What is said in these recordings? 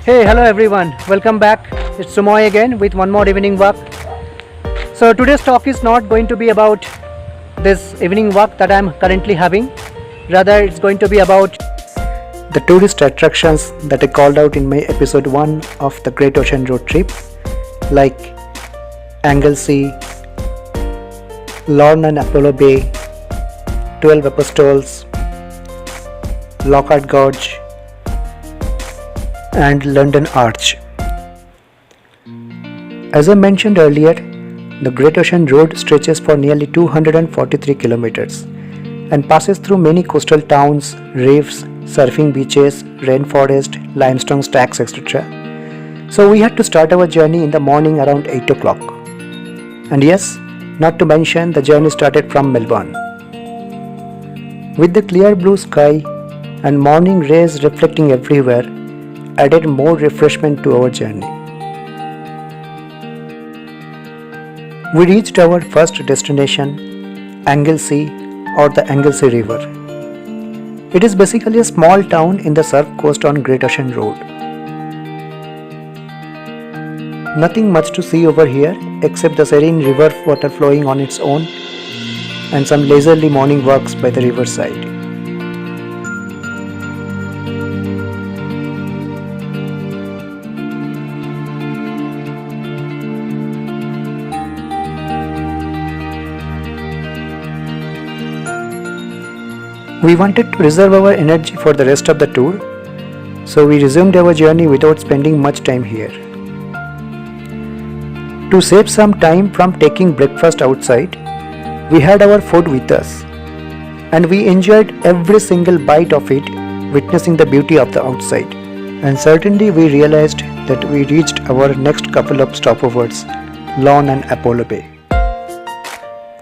Hey, hello everyone. Welcome back. It's Sumoy again with one more evening walk. So today's talk is not going to be about this evening walk that I'm currently having. Rather, it's going to be about the tourist attractions that I called out in my episode 1 of the Great Ocean Road trip, like Anglesey, Lorne and Apollo Bay, 12 Apostles, Lockhart Gorge, and London Arch. As I mentioned earlier, the Great Ocean Road stretches for nearly 243 kilometers and passes through many coastal towns, reefs, surfing beaches, rainforest, limestone stacks, etc. So we had to start our journey in the morning around 8 o'clock. And yes, not to mention the journey started from Melbourne. With the clear blue sky and morning rays reflecting everywhere, added more refreshment to our journey. We reached our first destination, Anglesey or the Anglesey River. It is basically a small town in the surf coast on Great Ocean Road. Nothing much to see over here except the serene river water flowing on its own and some leisurely morning walks by the riverside. We wanted to reserve our energy for the rest of the tour, so we resumed our journey without spending much time here. To save some time from taking breakfast outside, we had our food with us, and we enjoyed every single bite of it, witnessing the beauty of the outside. And certainly we realized that we reached our next couple of stopovers, Lorne and Apollo Bay.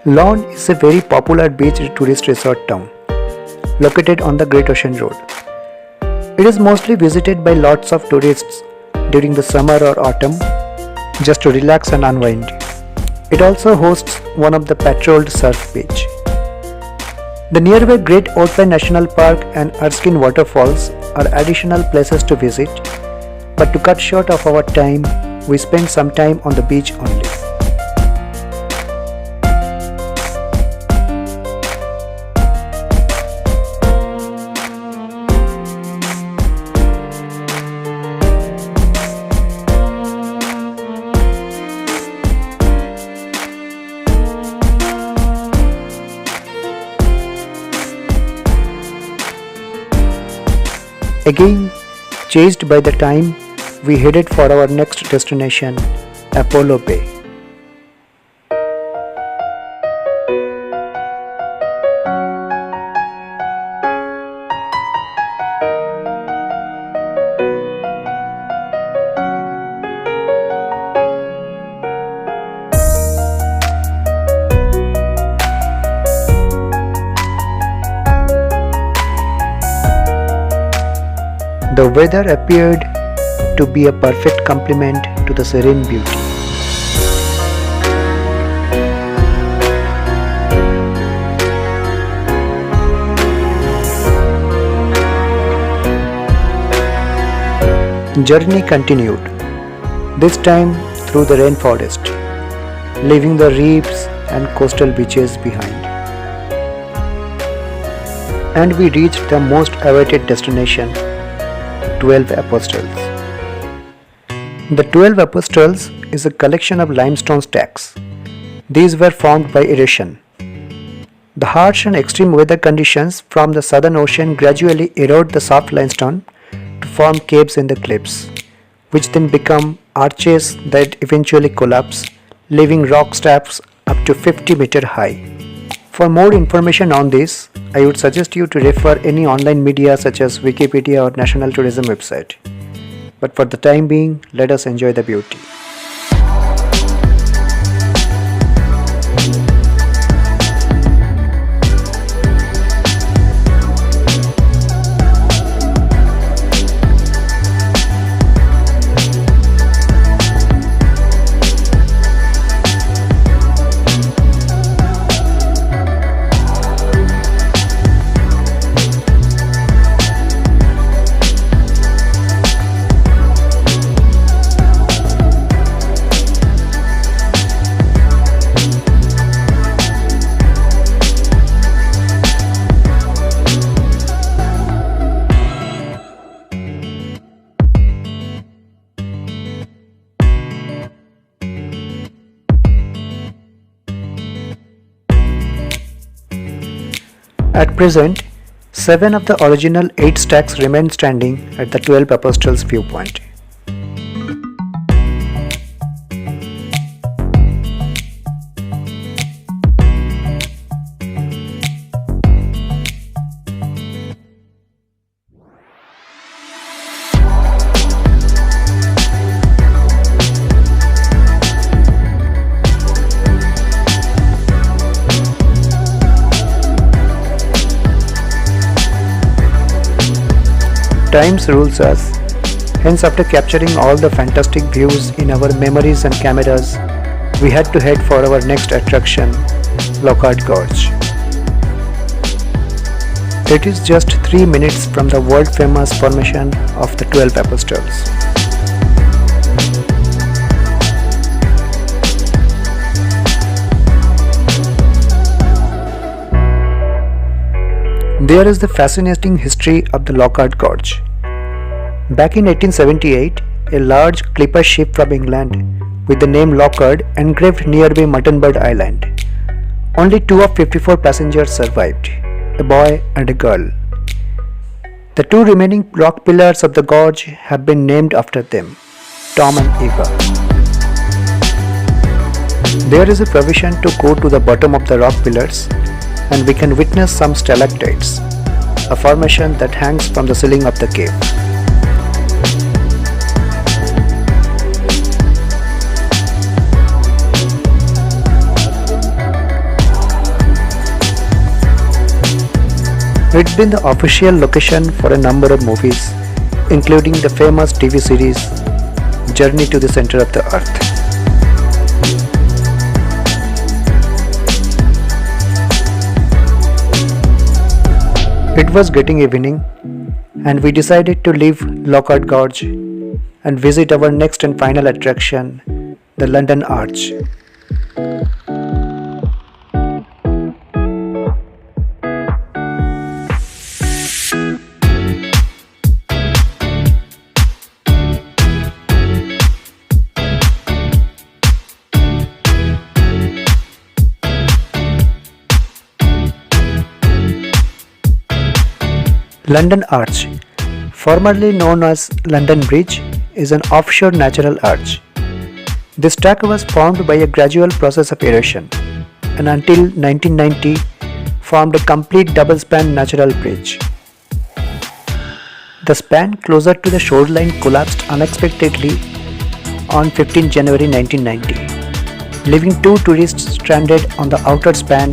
Lorne is a very popular beach tourist resort town, located on the Great Ocean Road. It is mostly visited by lots of tourists during the summer or autumn just to relax and unwind. It also hosts one of the patrolled surf beach. The nearby Great Orphan National Park and Erskine Waterfalls are additional places to visit, but to cut short of our time, we spent some time on the beach only. Again, chased by the time, we headed for our next destination, Apollo Bay. The weather appeared to be a perfect complement to the serene beauty. Journey continued, this time through the rainforest, leaving the reefs and coastal beaches behind. And we reached the most awaited destination, 12 Apostles. The 12 Apostles is a collection of limestone stacks. These were formed by erosion. The harsh and extreme weather conditions from the Southern Ocean gradually erode the soft limestone to form caves in the cliffs, which then become arches that eventually collapse, leaving rock stacks up to 50 meters high. For more information on this, I would suggest you to refer any online media such as Wikipedia or National Tourism website. But for the time being, let us enjoy the beauty. At present, 7 of the original 8 stacks remain standing at the 12 Apostles viewpoint. Time rules us, hence after capturing all the fantastic views in our memories and cameras, we had to head for our next attraction, Lockhart Gorge. It is just 3 minutes from the world famous formation of the 12 Apostles. There is the fascinating history of the Lockhart Gorge. Back in 1878, a large clipper ship from England with the name Lockhart engraved nearby Muttonbird Island. Only 2 of 54 passengers survived, a boy and a girl. The 2 remaining rock pillars of the gorge have been named after them, Tom and Eva. There is a provision to go to the bottom of the rock pillars, and we can witness some stalactites, a formation that hangs from the ceiling of the cave. It's been the official location for a number of movies, including the famous TV series Journey to the Center of the Earth. It was getting evening, and we decided to leave Lockhart Gorge and visit our next and final attraction, the London Arch. London Arch, formerly known as London Bridge, is an offshore natural arch. This track was formed by a gradual process of erosion and until 1990 formed a complete double-span natural bridge. The span closer to the shoreline collapsed unexpectedly on 15 January 1990, leaving 2 tourists stranded on the outer span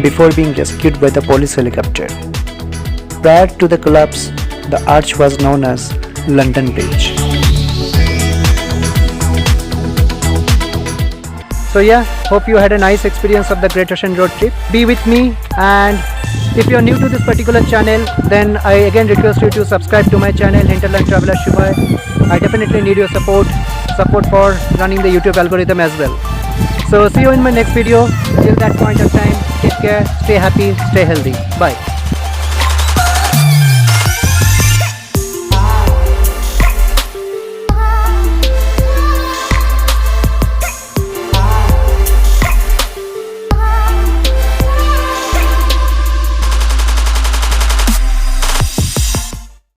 before being rescued by the police helicopter. Prior to the collapse, the arch was known as London Bridge. So yeah, hope you had a nice experience of the Great Ocean Road trip. Be with me, and if you are new to this particular channel, then I again request you to subscribe to my channel, Hinterland Traveler Shubhay. I definitely need your support for running the YouTube algorithm as well. So see you in my next video. Till that point of time, take care, stay happy, stay healthy. Bye.